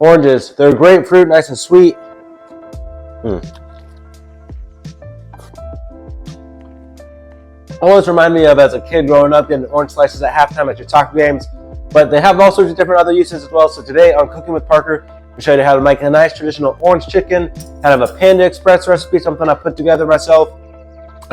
Oranges, they're grapefruit, nice and sweet. Always remind me of as a kid growing up getting orange slices at halftime at your soccer games. But they have all sorts of different other uses as well. So today on Cooking with Parker, I'll show you how to make a nice traditional orange chicken out of a Panda Express recipe, something I put together myself.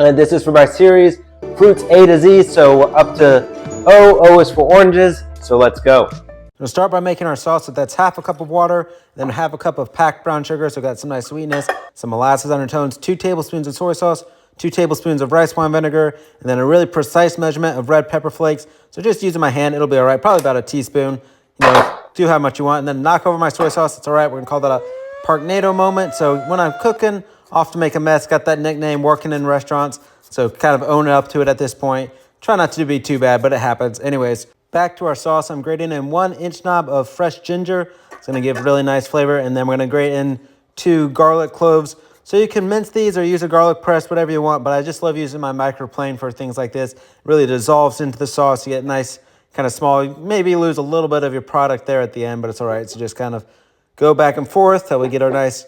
And this is for my series, Fruits A to Z, so up to O. O is for oranges, so let's go. We'll start by making our sauce. So that's half a cup of water, then half a cup of packed brown sugar, so got some nice sweetness, some molasses undertones, 2 tablespoons of soy sauce, 2 tablespoons of rice wine vinegar, and then a really precise measurement of red pepper flakes. So just using my hand, it'll be all right, probably about a teaspoon. You know, do how much you want, and then knock over my soy sauce. It's all right. We're gonna call that a Parknado moment. So when I'm cooking, off to make a mess, got that nickname working in restaurants, so kind of own up to it at this point. Try not to be too bad, but it happens. Anyways, back to our sauce. I'm grating in 1 inch knob of fresh ginger. It's gonna give really nice flavor, and then we're gonna grate in 2 garlic cloves. So you can mince these or use a garlic press, whatever you want, but I just love using my microplane for things like this. It really dissolves into the sauce. You get nice, kind of small, maybe lose a little bit of your product there at the end, but it's all right. So just kind of go back and forth till we get our nice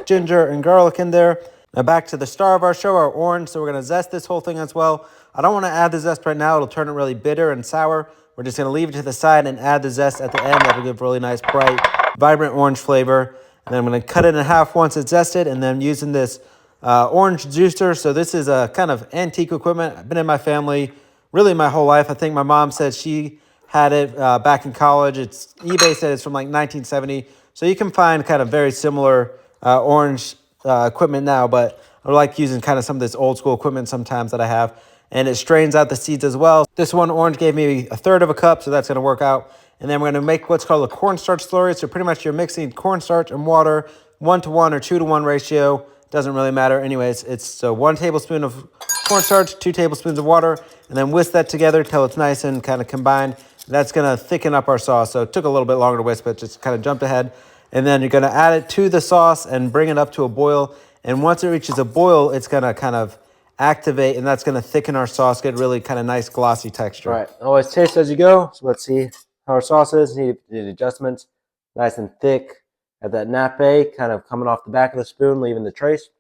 ginger and garlic in there. Now back to the star of our show, our orange. So we're gonna zest this whole thing as well. I don't wanna add the zest right now. It'll turn it really bitter and sour. We're just gonna leave it to the side and add the zest at the end. That'll give really nice, bright, vibrant orange flavor. And then I'm gonna cut it in half once it's zested, and then using this orange juicer. So this is a kind of antique equipment. I've been in my family really my whole life. I think my mom said she had it back in college. eBay said it's from like 1970. So you can find kind of very similar orange equipment now, but I like using kind of some of this old school equipment sometimes that I have. And it strains out the seeds as well. This one orange gave me 1/3 of a cup, so that's gonna work out. And then we're gonna make what's called a cornstarch slurry. So pretty much you're mixing cornstarch and water, 1-to-1 or 2-to-1 ratio. Doesn't really matter. Anyways, it's so 1 tablespoon of cornstarch, 2 tablespoons of water, and then whisk that together till it's nice and kind of combined. That's gonna thicken up our sauce. So it took a little bit longer to whisk, but just kind of jumped ahead. And then you're gonna add it to the sauce and bring it up to a boil. And once it reaches a boil, it's gonna kind of activate, and that's gonna thicken our sauce, get really kind of nice glossy texture. All right, always taste as you go. So let's see how our sauce is. Need adjustments. Nice and thick. Got that nappe kind of coming off the back of the spoon, leaving the trace.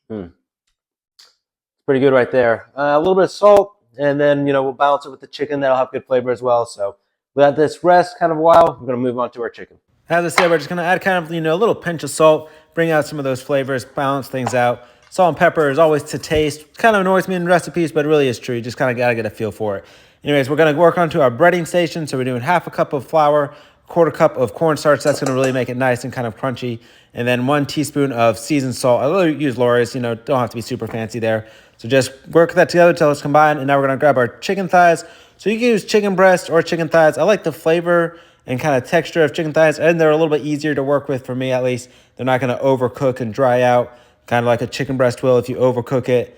Pretty good right there. A little bit of salt, and then we'll balance it with the chicken. That'll have good flavor as well. So let this rest kind of a while. We're gonna move on to our chicken. As I said, we're just gonna add kind of a little pinch of salt, bring out some of those flavors, balance things out. Salt and pepper is always to taste. Kind of annoys me in recipes, but it really is true. You just kind of gotta get a feel for it. Anyways, we're gonna work onto our breading station. So we're doing half a cup of flour, 1/4 cup of cornstarch. That's gonna really make it nice and kind of crunchy. And then 1 teaspoon of seasoned salt. I really use Lawry's, don't have to be super fancy there. So just work that together till it's combined. And now we're gonna grab our chicken thighs. So you can use chicken breast or chicken thighs. I like the flavor and kind of texture of chicken thighs, and they're a little bit easier to work with for me at least. They're not gonna overcook and dry out, kind of like a chicken breast will if you overcook it.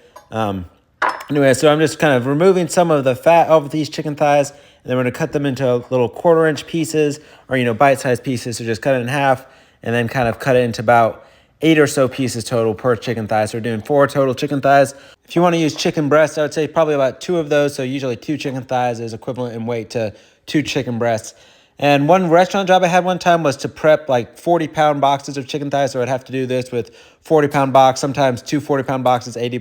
Anyway, so I'm just kind of removing some of the fat of these chicken thighs, and then we're gonna cut them into little 1/4-inch pieces or bite-sized pieces. So just cut it in half, and then kind of cut it into about 8 or so pieces total per chicken thigh. So we're doing 4 total chicken thighs. If you want to use chicken breasts, I would say probably about 2 of those. So usually 2 chicken thighs is equivalent in weight to 2 chicken breasts. And one restaurant job I had one time was to prep like 40-pound boxes of chicken thighs. So I'd have to do this with 40-pound box, sometimes 2 40-pound boxes, 80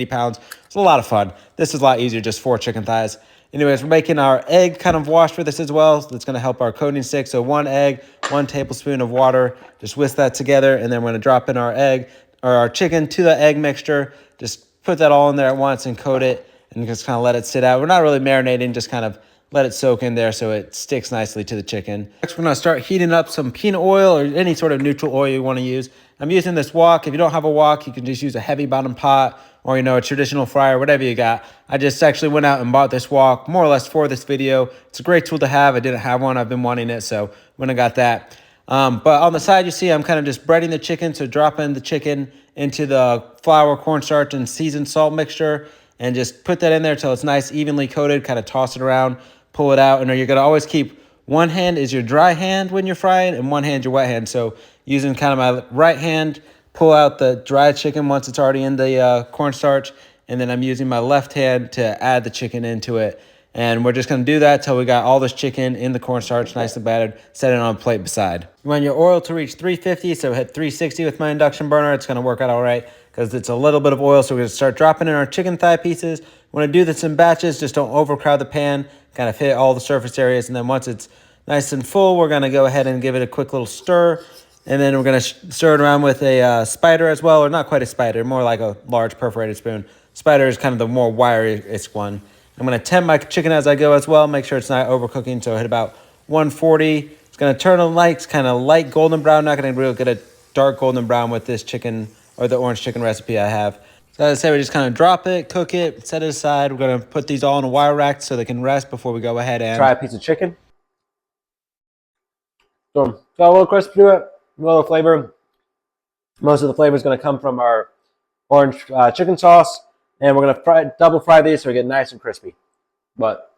pounds. It's a lot of fun. This is a lot easier, just 4 chicken thighs. Anyways, we're making our egg kind of wash for this as well. So that's going to help our coating stick. So 1 egg, 1 tablespoon of water. Just whisk that together, and then we're going to drop in our egg or our chicken to the egg mixture. Just put that all in there at once and coat it, and just kind of let it sit out. We're not really marinating, just kind of let it soak in there so it sticks nicely to the chicken. Next, we're gonna start heating up some peanut oil or any sort of neutral oil you wanna use. I'm using this wok. If you don't have a wok, you can just use a heavy bottom pot or a traditional fryer, whatever you got. I just actually went out and bought this wok more or less for this video. It's a great tool to have. I didn't have one. I've been wanting it, so when I got that. But on the side, you see I'm kind of just breading the chicken. So dropping the chicken into the flour, cornstarch, and seasoned salt mixture, and just put that in there till it's nice, evenly coated. Kind of toss it around, pull it out, and you're gonna always keep one hand is your dry hand when you're frying, and one hand your wet hand. So using kind of my right hand, pull out the dry chicken once it's already in the cornstarch, and then I'm using my left hand to add the chicken into it. And we're just gonna do that till we got all this chicken in the cornstarch, nice and battered, set it on a plate beside. You want your oil to reach 350, so hit 360 with my induction burner. It's gonna work out all right because it's a little bit of oil, so we're gonna start dropping in our chicken thigh pieces. We wanna do this in batches, just don't overcrowd the pan, kind of hit all the surface areas, and then once it's nice and full, we're gonna go ahead and give it a quick little stir, and then we're gonna stir it around with a spider as well, or not quite a spider, more like a large perforated spoon. Spider is kind of the more wiry-ish one. I'm going to temp my chicken as I go as well, make sure it's not overcooking, so hit about 140. It's going to turn a kind of light golden brown, not going to really get a dark golden brown with this chicken, or the orange chicken recipe I have. So as I say, we just kind of drop it, cook it, set it aside. We're going to put these all in a wire rack so they can rest before we go ahead and try a piece of chicken. So got a little crisp to it, a little flavor. Most of the flavor is going to come from our orange chicken sauce. And we're going to double fry these so we get nice and crispy. But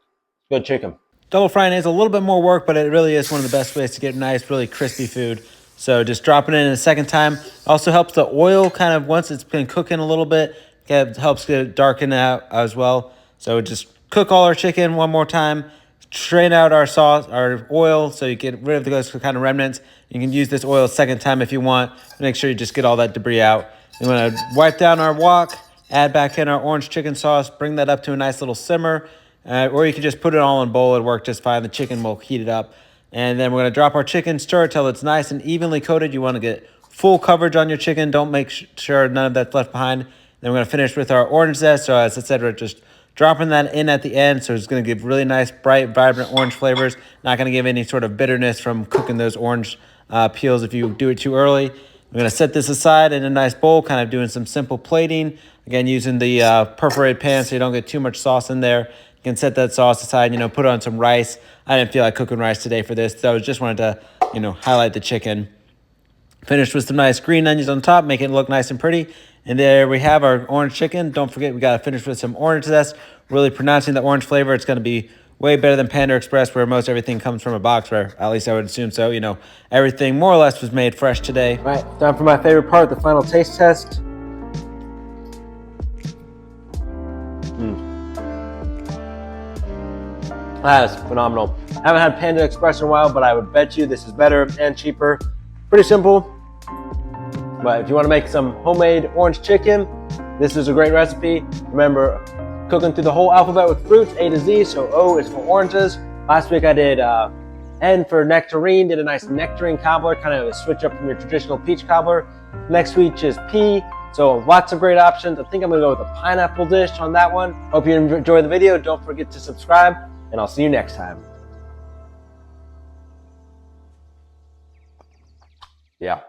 good chicken. Double frying is a little bit more work, but it really is one of the best ways to get nice, really crispy food. So just dropping it in a second time. Also helps the oil kind of, once it's been cooking a little bit, it helps get it darken out as well. So just cook all our chicken one more time. Strain out our sauce, our oil, so you get rid of those kind of remnants. You can use this oil a second time if you want. Make sure you just get all that debris out. You want to wipe down our wok. Add back in our orange chicken sauce, bring that up to a nice little simmer, or you can just put it all in a bowl. It'll work just fine. The chicken will heat it up. And then we're going to drop our chicken, stir it till it's nice and evenly coated. You want to get full coverage on your chicken. Don't make sure none of that's left behind. Then we're going to finish with our orange zest. So as I said, we're just dropping that in at the end. So it's going to give really nice, bright, vibrant orange flavors. Not going to give any sort of bitterness from cooking those orange peels if you do it too early. We're going to set this aside in a nice bowl, kind of doing some simple plating. Again, using the perforated pan so you don't get too much sauce in there. You can set that sauce aside, put on some rice. I didn't feel like cooking rice today for this, so I just wanted to, highlight the chicken. Finished with some nice green onions on top, make it look nice and pretty. And there we have our orange chicken. Don't forget, we got to finish with some orange zest. Really pronouncing the orange flavor. It's going to be way better than Panda Express, where most everything comes from a box, where at least I would assume so. Everything more or less was made fresh today. All right, time for my favorite part, the final taste test. That is phenomenal. I haven't had Panda Express in a while, but I would bet you this is better and cheaper. Pretty simple, but if you want to make some homemade orange chicken, this is a great recipe. Remember, cooking through the whole alphabet with fruits, A to Z, so O is for oranges. Last week I did N for nectarine, did a nice nectarine cobbler, kind of a switch up from your traditional peach cobbler. Next week is P, so lots of great options. I think I'm gonna go with a pineapple dish on that one. Hope you enjoyed the video. Don't forget to subscribe, and I'll see you next time. Yeah.